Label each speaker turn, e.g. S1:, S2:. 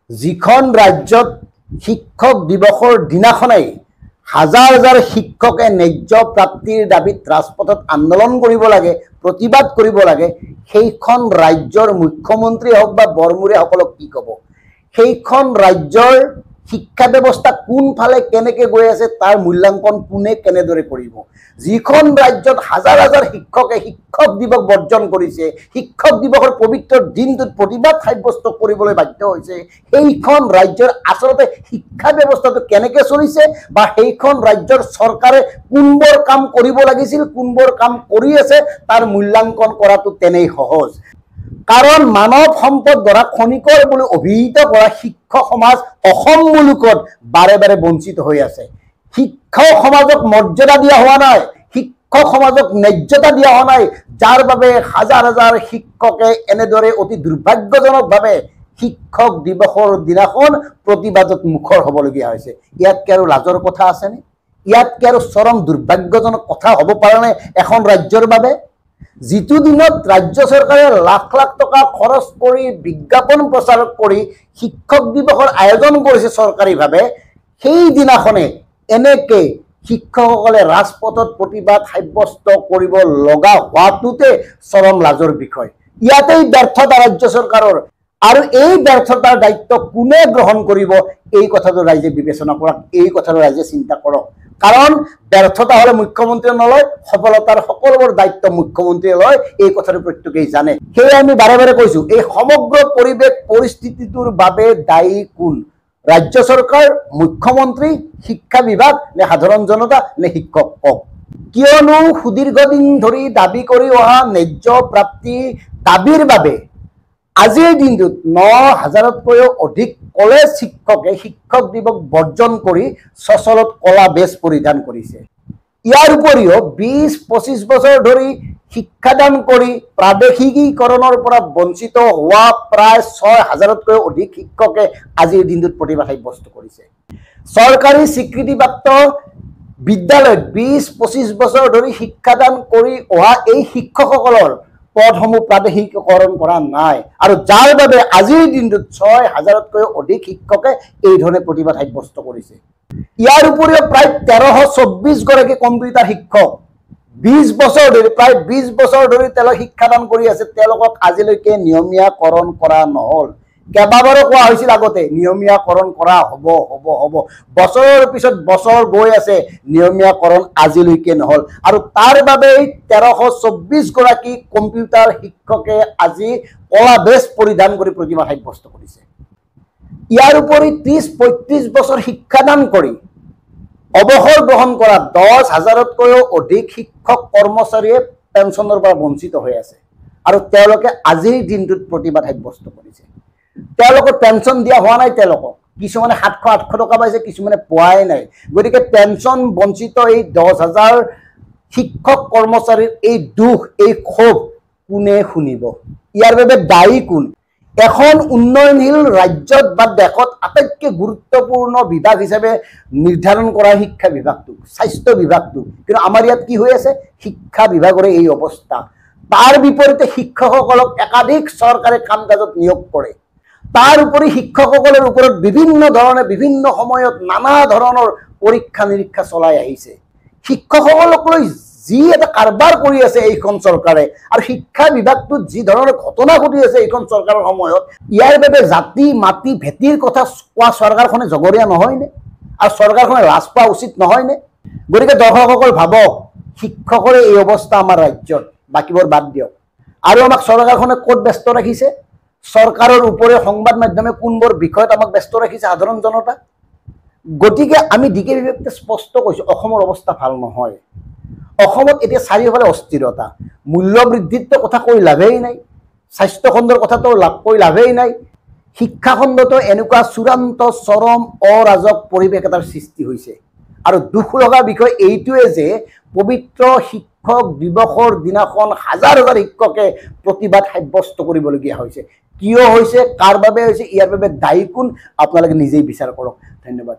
S1: যিখন ৰাজ্যত শিক্ষক দিৱসৰ দিনাখনেই হাজাৰ হাজাৰ শিক্ষকে ন্যায্য প্ৰাপ্তিৰ দাবীত ৰাজপথত আন্দোলন কৰিব লাগে, প্ৰতিবাদ কৰিব লাগে, সেইখন ৰাজ্যৰ মুখ্যমন্ত্ৰী হওক বা বৰমূৰীয়াসকলক কি ক'ব? সেইখন ৰাজ্যৰ শিক্ষা ব্যৱস্থা কোনফালে কেনেকৈ গৈ আছে তাৰ মূল্যাংকন কোনে কেনেদৰে কৰিব? যিখন ৰাজ্যত হাজাৰ হাজাৰ শিক্ষকে শিক্ষক দিৱস বৰ্জন কৰিছে, শিক্ষক দিৱসৰ পবিত্ৰ দিনটোত প্ৰতিবাদ সাব্যস্ত কৰিবলৈ বাধ্য হৈছে, সেইখন ৰাজ্যৰ আচলতে শিক্ষা ব্যৱস্থাটো কেনেকৈ চলিছে বা সেইখন ৰাজ্যৰ চৰকাৰে কোনবোৰ কাম কৰিব লাগিছিল, কোনবোৰ কাম কৰি আছে তাৰ মূল্যাংকন কৰাটো তেনেই সহজ। কাৰণ মানৱ সম্পদ গঢ়া খনিকৰ বুলি অভিহিত কৰা শিক্ষক সমাজ অসম মুলুকত বাৰে বাৰে বঞ্চিত হৈ আছে। শিক্ষক সমাজক মৰ্যাদা দিয়া হোৱা নাই, শিক্ষক সমাজক ন্যায্যতা দিয়া হোৱা নাই, যাৰ বাবে হাজাৰ হাজাৰ শিক্ষকে এনেদৰে অতি দুৰ্ভাগ্যজনকভাৱে শিক্ষক দিৱসৰ দিনাখন প্ৰতিবাদত মুখৰ হ'বলগীয়া হৈছে। ইয়াতকৈ আৰু লাজৰ কথা আছেনে? ইয়াতকৈ আৰু চৰম দুৰ্ভাগ্যজনক কথা হ'ব পাৰেনে এখন ৰাজ্যৰ বাবে? যিটো দিনত ৰাজ্য চৰকাৰে লাখ লাখ টকা খৰচ কৰি বিজ্ঞাপন প্ৰচাৰ কৰি শিক্ষক দিৱসৰ আয়োজন কৰিছে চৰকাৰীভাৱে, সেই দিনাখনে এনেকৈ শিক্ষকসকলে ৰাজপথত প্ৰতিবাদ সাব্যস্ত কৰিব লগা হোৱাটোতে চৰম লাজৰ বিষয়। ইয়াতেই ব্যৰ্থতা ৰাজ্য চৰকাৰৰ, আৰু এই ব্যৰ্থতাৰ দায়িত্ব কোনে গ্ৰহণ কৰিব এই কথাটো ৰাইজে বিবেচনা কৰক, এই কথাটো ৰাইজে চিন্তা কৰক। কাৰণ ব্যৰ্থতা হ'লে মুখ্যমন্ত্ৰীয়ে নলয়, সফলতাৰ সকলোবোৰ দায়িত্ব মুখ্যমন্ত্ৰীয়ে লয়, এই কথাটো প্ৰত্যেকেই জানে। সেয়ে আমি বাৰে বাৰে কৈছোঁ, এই সমগ্ৰ পৰিৱেশ পৰিস্থিতিটোৰ বাবে দায়ী কোন? ৰাজ্য চৰকাৰ, মুখ্যমন্ত্ৰী, শিক্ষা বিভাগ নে সাধাৰণ জনতা নে শিক্ষক? কওক। কিয়নো সুদীৰ্ঘদিন ধৰি দাবী কৰি অহা ন্যায্য প্ৰাপ্তি দাবীৰ বাবে আজিৰ দিনটোত ৯,০০০তকৈও অধিক কলেজ শিক্ষকে শিক্ষক দিৱস বৰ্জন কৰি সচলত কলা বেজ পৰিধান কৰিছে। ইয়াৰ উপৰিও ২০-২৫ বছৰ ধৰি শিক্ষাদান কৰি প্ৰাদেশিকীকৰণৰ পৰা বঞ্চিত হোৱা প্ৰায় ৬,০০০তকৈও অধিক শিক্ষকে আজিৰ দিনটোত প্ৰতিবাদ সাব্যস্ত কৰিছে। চৰকাৰী স্বীকৃতিপ্ৰাপ্ত বিদ্যালয়ত ২০-২৫ বছৰ ধৰি শিক্ষাদান কৰি অহা এই শিক্ষকসকলৰ পদসমূহ প্ৰাদেশিকীকৰণ কৰা নাই, আৰু যাৰ বাবে আজিৰ দিনটোত ৬,০০০তকৈও অধিক শিক্ষকে এই ধৰণে প্ৰতিবাদ সাব্যস্ত কৰিছে। ইয়াৰ উপৰিও প্ৰায় ১৩২৪ গৰাকী কম্পিউটাৰ শিক্ষক ২০ বছৰ ধৰি, প্ৰায় ২০ বছৰ ধৰি তেওঁলোক শিক্ষাদান কৰি আছে, তেওঁলোকক আজিলৈকে নিয়মীয়াকৰণ কৰা নহ'ল। কেইবাবাৰো কোৱা হৈছিল আগতে নিয়মীয়াকৰণ কৰা হ'ব হ'ব হ'ব, বছৰৰ পিছত বছৰ গৈ আছে, নিয়মীয়াকৰণ আজিলৈকে নহ'ল, আৰু তাৰ বাবেই ১৩২৪ গৰাকী কম্পিউটাৰ শিক্ষকে আজি কলা বেজ পৰিধান কৰি প্ৰতিবাদ সাব্যস্ত কৰিছে। ইয়াৰ উপৰি ৩০-৩৫ বছৰ শিক্ষাদান কৰি অৱসৰ গ্ৰহণ কৰা ১০,০০০তকৈও অধিক শিক্ষক কৰ্মচাৰীয়ে পেঞ্চনৰ পৰা বঞ্চিত হৈ আছে, আৰু তেওঁলোকে আজিৰ দিনটোত প্ৰতিবাদ সাব্যস্ত কৰিছে। তেওঁলোকৰ পেঞ্চন দিয়া হোৱা নাই, তেওঁলোকক কিছুমানে ৭০০-৮০০ টকা পাইছে, কিছুমানে পোৱাই নাই। গতিকে পেঞ্চন বঞ্চিত এই ১০,০০০ শিক্ষক কৰ্মচাৰীৰ এই দুখ, এই ক্ষোভ কোনে শুনিব? ইয়াৰ বাবে দায়ী কোন? এখন উন্নয়নশীল ৰাজ্যত বা দেশত আটাইতকৈ গুৰুত্বপূৰ্ণ বিভাগ হিচাপে নিৰ্ধাৰণ কৰা শিক্ষা বিভাগটো, স্বাস্থ্য বিভাগটো, কিন্তু আমাৰ ইয়াত কি হৈ আছে? শিক্ষা বিভাগৰে এই অৱস্থা। তাৰ বিপৰীতে শিক্ষকসকলক একাধিক চৰকাৰে কাম কাজত নিয়োগ কৰে। তাৰ উপৰি শিক্ষকসকলৰ ওপৰত বিভিন্ন ধৰণে বিভিন্ন সময়ত নানা ধৰণৰ পৰীক্ষা নিৰীক্ষা চলাই আহিছে। শিক্ষকসকলক লৈ যি এটা কাৰবাৰ কৰি আছে এইখন চৰকাৰে, আৰু শিক্ষা বিভাগটোত যি ধৰণৰ ঘটনা ঘটি আছে এইখন চৰকাৰৰ সময়ত, ইয়াৰ বাবে জাতি মাটি ভেটিৰ কথা কোৱা চৰকাৰখনে জগৰীয়া নহয়নে? আৰু চৰকাৰখনে লাজ পোৱা উচিত নহয়নে? গতিকে দৰ্শকসকল ভাবক, শিক্ষকৰে এই অৱস্থা আমাৰ ৰাজ্যত, বাকীবোৰ বাদ দিয়ক। আৰু আমাক চৰকাৰখনে ক'ত ব্যস্ত ৰাখিছে? চৰকাৰৰ উপৰিও সংবাদ মাধ্যমে কোনবোৰ বিষয়ত আমাক ব্যস্ত ৰাখিছে সাধাৰণ জনতা? গতিকে আমি দিকে বিবেকে স্পষ্ট কৈছোঁ, অসমৰ অৱস্থা ভাল নহয়। অসমত এতিয়া চাৰিওফালে অস্থিৰতা, মূল্য বৃদ্ধিতো কথা কৈ লাভেই নাই, স্বাস্থ্য খণ্ডৰ কথাটো কৈ লাভেই নাই, শিক্ষা খণ্ডতো এনেকুৱা চূড়ান্ত চৰম অৰাজক পৰিৱেশ এটাৰ সৃষ্টি হৈছে। আৰু দুখ লগা বিষয় এইটোৱে যে পবিত্ৰ শিক্ষক দিৱসৰ দিনাখন হাজাৰ হাজাৰ শিক্ষকে প্ৰতিবাদ সাব্যস্ত কৰিবলগীয়া হৈছে। কিয় হৈছে, কাৰ বাবে হৈছে, ইয়াৰ বাবে দায়ী কোন, আপোনালোকে নিজেই বিচাৰ কৰক। ধন্যবাদ।